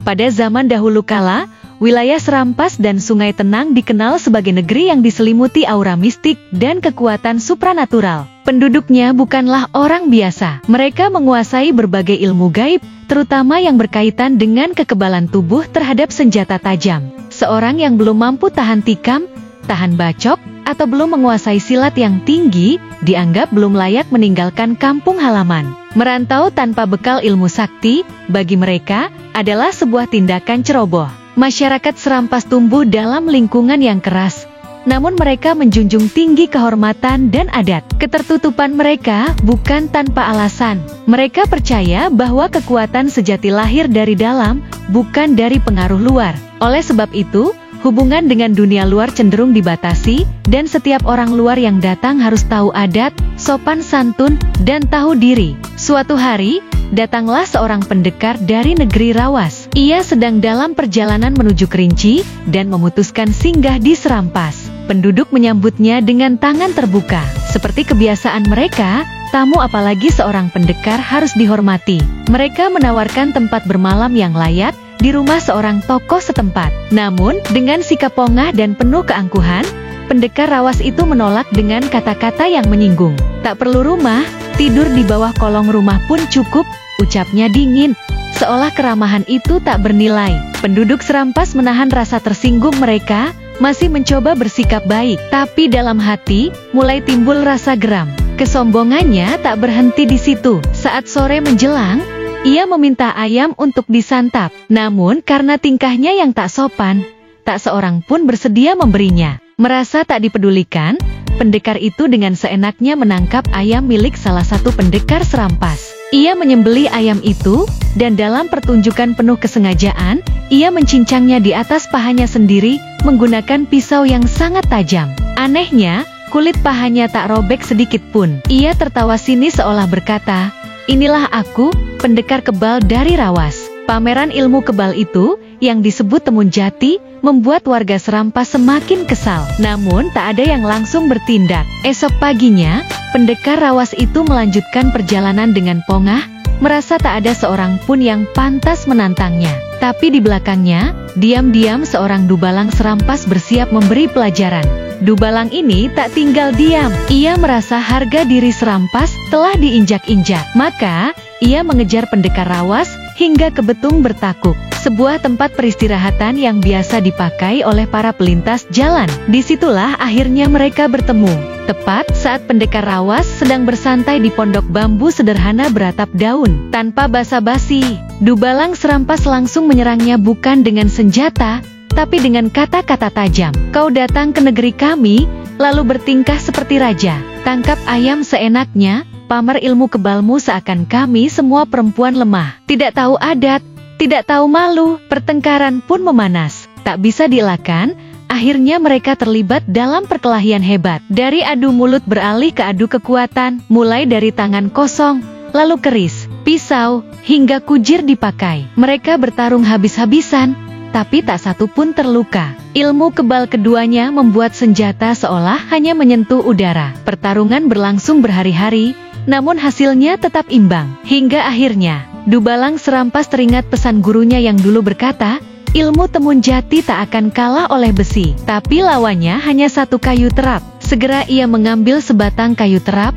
Pada zaman dahulu kala, wilayah Serampas dan Sungai Tenang dikenal sebagai negeri yang diselimuti aura mistik dan kekuatan supranatural. Penduduknya bukanlah orang biasa. Mereka menguasai berbagai ilmu gaib, terutama yang berkaitan dengan kekebalan tubuh terhadap senjata tajam. Seorang yang belum mampu tahan tikam, tahan bacok, atau belum menguasai silat yang tinggi, dianggap belum layak meninggalkan kampung halaman. Merantau tanpa bekal ilmu sakti, bagi mereka, adalah sebuah tindakan ceroboh. Masyarakat Serampas tumbuh dalam lingkungan yang keras, namun mereka menjunjung tinggi kehormatan dan adat. Ketertutupan mereka bukan tanpa alasan. Mereka percaya bahwa kekuatan sejati lahir dari dalam, bukan dari pengaruh luar. Oleh sebab itu, hubungan dengan dunia luar cenderung dibatasi, dan setiap orang luar yang datang harus tahu adat, sopan santun, dan tahu diri. Suatu hari, datanglah seorang pendekar dari negeri Rawas. Ia sedang dalam perjalanan menuju Kerinci, dan memutuskan singgah di Serampas. Penduduk menyambutnya dengan tangan terbuka. Seperti kebiasaan mereka, tamu apalagi seorang pendekar harus dihormati. Mereka menawarkan tempat bermalam yang layak, di rumah seorang tokoh setempat. Namun, dengan sikap pongah dan penuh keangkuhan, pendekar Rawas itu menolak dengan kata-kata yang menyinggung. Tak perlu rumah, tidur di bawah kolong rumah pun cukup, ucapnya dingin, seolah keramahan itu tak bernilai. Penduduk Serampas menahan rasa tersinggung mereka, masih mencoba bersikap baik. Tapi dalam hati, mulai timbul rasa geram. Kesombongannya tak berhenti di situ. Saat sore menjelang, ia meminta ayam untuk disantap. Namun karena tingkahnya yang tak sopan, tak seorang pun bersedia memberinya. Merasa tak dipedulikan, pendekar itu dengan seenaknya menangkap ayam milik salah satu pendekar Serampas. Ia menyembelih ayam itu, dan dalam pertunjukan penuh kesengajaan, ia mencincangnya di atas pahanya sendiri, menggunakan pisau yang sangat tajam. Anehnya, kulit pahanya tak robek sedikit pun. Ia tertawa sinis seolah berkata, "Inilah aku, pendekar kebal dari Rawas." Pameran ilmu kebal itu, yang disebut Temun Jati, membuat warga Serampas semakin kesal. Namun tak ada yang langsung bertindak. Esok paginya, pendekar Rawas itu melanjutkan perjalanan dengan pongah, merasa tak ada seorang pun yang pantas menantangnya. Tapi di belakangnya, diam-diam seorang dubalang Serampas bersiap memberi pelajaran. Dubalang ini tak tinggal diam. Ia merasa harga diri Serampas telah diinjak-injak. Maka, ia mengejar pendekar Rawas hingga ke Betung Bertakuk, sebuah tempat peristirahatan yang biasa dipakai oleh para pelintas jalan. Disitulah akhirnya mereka bertemu. Tepat saat pendekar Rawas sedang bersantai di pondok bambu sederhana beratap daun. Tanpa basa-basi, dubalang Serampas langsung menyerangnya bukan dengan senjata, tapi dengan kata-kata tajam. "Kau datang ke negeri kami, lalu bertingkah seperti raja. Tangkap ayam seenaknya, pamer ilmu kebalmu seakan kami semua perempuan lemah. Tidak tahu adat, tidak tahu malu." Pertengkaran pun memanas. Tak bisa dielakkan, akhirnya mereka terlibat dalam perkelahian hebat. Dari adu mulut beralih ke adu kekuatan, mulai dari tangan kosong, lalu keris, pisau, hingga kujir dipakai. Mereka bertarung habis-habisan, tapi tak satu pun terluka. Ilmu kebal keduanya membuat senjata seolah hanya menyentuh udara. Pertarungan berlangsung berhari-hari, namun hasilnya tetap imbang. Hingga akhirnya, dubalang Serampas teringat pesan gurunya yang dulu berkata, ilmu Temun Jati tak akan kalah oleh besi. Tapi lawannya hanya satu kayu terap. Segera ia mengambil sebatang kayu terap,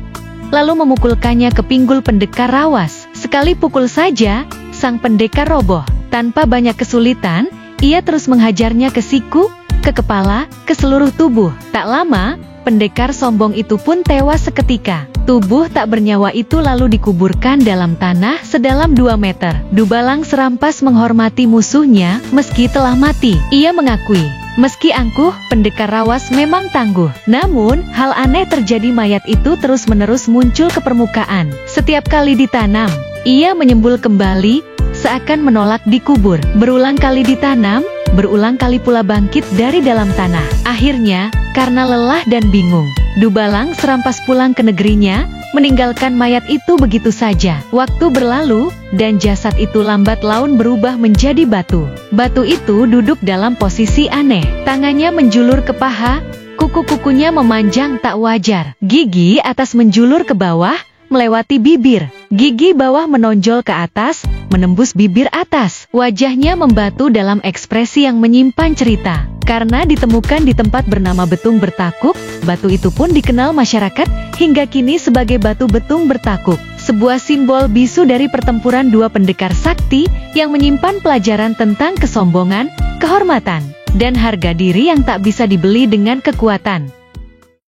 lalu memukulkannya ke pinggul pendekar Rawas. Sekali pukul saja, sang pendekar roboh. Tanpa banyak kesulitan, ia terus menghajarnya ke siku, ke kepala, ke seluruh tubuh. Tak lama, pendekar sombong itu pun tewas seketika. Tubuh tak bernyawa itu lalu dikuburkan dalam tanah sedalam 2 meter. Dubalang Serampas menghormati musuhnya meski telah mati. Ia mengakui, meski angkuh, pendekar Rawas memang tangguh. Namun, hal aneh terjadi, mayat itu terus-menerus muncul ke permukaan. Setiap kali ditanam, ia menyembul kembali, seakan menolak dikubur. Berulang kali ditanam, berulang kali pula bangkit dari dalam tanah. Akhirnya, karena lelah dan bingung, dubalang Serampas pulang ke negerinya, meninggalkan mayat itu begitu saja. Waktu berlalu, dan jasad itu lambat laun berubah menjadi batu. Batu itu duduk dalam posisi aneh. Tangannya menjulur ke paha, kuku-kukunya memanjang tak wajar. Gigi atas menjulur ke bawah, melewati bibir. Gigi bawah menonjol ke atas, menembus bibir atas. Wajahnya membatu dalam ekspresi yang menyimpan cerita. Karena ditemukan di tempat bernama Betung Bertakuk, batu itu pun dikenal masyarakat hingga kini sebagai batu Betung Bertakuk. Sebuah simbol bisu dari pertempuran dua pendekar sakti yang menyimpan pelajaran tentang kesombongan, kehormatan, dan harga diri yang tak bisa dibeli dengan kekuatan.